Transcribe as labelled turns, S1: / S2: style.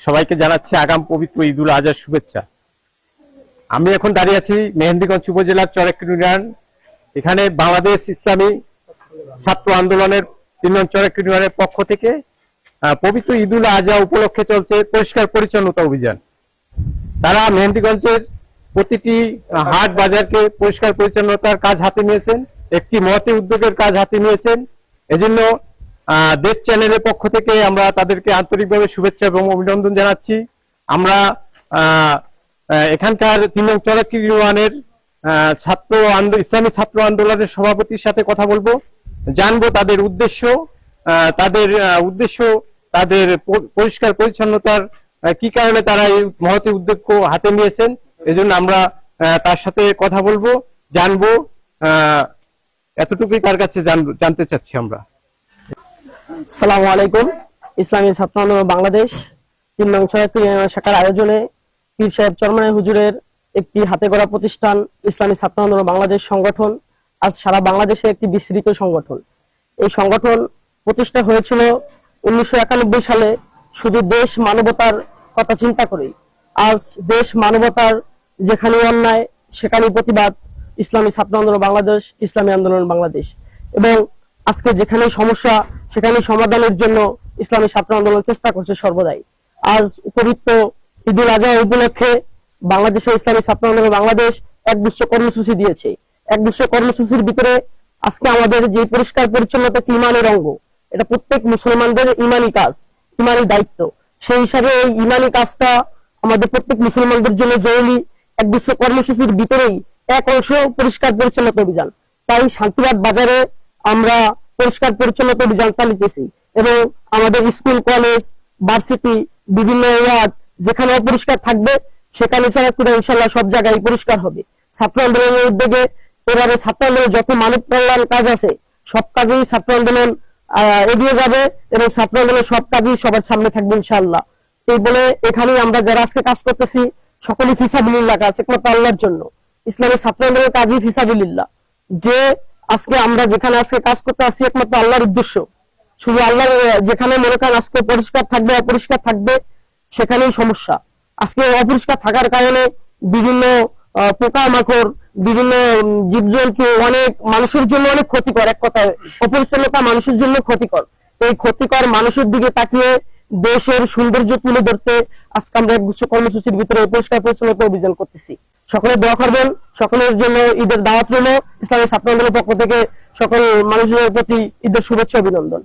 S1: সবাইকে জানাচ্ছি আগাম পবিত্র ঈদুল আজহার শুভেচ্ছা। আমি এখন দাঁড়িয়ে আছি মেহেন্দিগঞ্জ উপজেলার চরেক ইউনিয়ন। এখানে বাংলাদেশ ইসলামী ছাত্র আন্দোলনের 3 নং চরেক ইউনিয়নের পক্ষ থেকে পবিত্র ঈদুল আজহা উপলক্ষে চলছে পরিষ্কার পরিচ্ছন্নতা অভিযান। তারা মেহেন্দিগঞ্জের প্রতিটি হাট বাজারকে পরিষ্কার পরিচ্ছন্নতার কাজ হাতে নিয়েছেন, একটি মহতী উদ্যোগের কাজ হাতে নিয়েছেন। এজন্য দেশ চ্যানেলের পক্ষ থেকে আমরা তাদেরকে আন্তরিকভাবে শুভেচ্ছা এবং অভিনন্দন জানাচ্ছি। আমরা এখানকার 3 নং চরেক ইউনিয়নের ইসলামী ছাত্র আন্দোলনের সভাপতির সাথে কথা বলবো, জানবো তাদের উদ্দেশ্য, তাদের পরিষ্কার পরিচ্ছন্নতার কি কারণে তারা এই মহতী উদ্যোগ হাতে নিয়েছেন। এজন্য আমরা তার সাথে কথা বলবো, জানবো, এতটুকুই তার কাছে জানতে চাচ্ছি আমরা।
S2: আসসালামু আলাইকুম। ইসলামী ছাত্র আন্দোলন বাংলাদেশ 3 নং চরেক ইউনিয়ন শাখার আয়োজনে পীর সাহেব চরমনাই হুজুরের একটি হাতে গড়া প্রতিষ্ঠান ইসলামী ছাত্র আন্দোলন বাংলাদেশ সংগঠন আজ সারা বাংলাদেশে একটি বিস্তৃত সংগঠন। এই সংগঠন প্রতিষ্ঠা হয়েছিল 1991 সালে শুধু দেশ মানবতার কথা চিন্তা করেই। আজ দেশ মানবতার যেখানে অন্যায় সেখানে প্রতিবাদ ইসলামী ছাত্র আন্দোলন বাংলাদেশ, ইসলামী আন্দোলন বাংলাদেশ। এবং আজকে যেখানে সমস্যা সেখানে সমাধানের জন্য ইসলামী ছাত্র আন্দোলন চেষ্টা করছে সর্বদাই। আজ পবিত্র ঈদুল আজহা উপলক্ষে বাংলাদেশের ইসলামী ছাত্র আন্দোলন বাংলাদেশ একগুচ্ছ কর্মসূচি দিয়েছে। একগুচ্ছ কর্মসূচির ভিতরে আজকে আমাদের যে পরিষ্কার পরিচ্ছন্নতা ইমানের অঙ্গ, এটা প্রত্যেক মুসলমানদের ইমানি কাজ, ইমানি দায়িত্ব। সেই হিসাবে এই ইমানি কাজটা আমাদের প্রত্যেক মুসলমানদের জন্য জরুরি। একগুচ্ছ কর্মসূচির ভিতরেই এক অংশ পরিষ্কার পরিচ্ছন্নতা অভিযান। তাই শান্তিবাদ বাজারে আমরা পরিষ্কার পরিচ্ছন্নতা অভিযান চালিতেছি এবং আমাদের স্কুল, কলেজ, ভার্সিটি, বিভিন্ন ওয়ার্ড যেখানে অপরিষ্কার থাকবে সেখানে ইনশাআল্লাহ সব জায়গায় পরিষ্কার হবে। ছাত্র আন্দোলনের উদ্যোগে এবারে ছাত্র আন্দোলনের যত মানব কল্যাণ কাজ আছে সব কাজেই ছাত্র আন্দোলন এগিয়ে যাবে এবং ছাত্র আন্দোলনের সব কাজই সবার সামনে থাকবে ইনশাআল্লাহ। এই বলে এখানে আমরা যারা আজকে কাজ করতেছি সকলে ফিসাবিলিল্লাহ কাজ, একমাত্র আল্লাহর জন্য। ইসলামী ছাত্র আন্দোলনের কাজই ফিসাবিলিল্লাহ। যে আজকে আমরা যেখানে আজকে কাজ করতে আসছি একমাত্র আল্লাহর উদ্দেশ্য। শুধু আল্লাহ যেখানে মনে করেন আজকে পরিষ্কার থাকবে অপরিষ্কার থাকবে সেখানেই সমস্যা। আজকে অপরিষ্কার থাকার কারণে বিভিন্ন পোকামাকড়, বিভিন্ন জীবজন্তু অনেক মানুষের জন্য অনেক ক্ষতিকর। এক কথায় অপরিচ্ছন্নতা মানুষের জন্য ক্ষতিকর। এই ক্ষতিকর মানুষের দিকে তাকিয়ে দেশের সৌন্দর্য তুলে ধরতে আজকে আমরা একগুচ্ছ কর্মসূচির ভিতরে পরিষ্কার পরিচ্ছন্নতা অভিযান করতেছি। সকলে দোয়া করবেন, সকলের জন্য ঈদের দাওয়াত রইল। ইসলামী ছাত্র আন্দোলনের পক্ষ থেকে সকল মানুষের প্রতি ঈদের শুভেচ্ছা অভিনন্দন।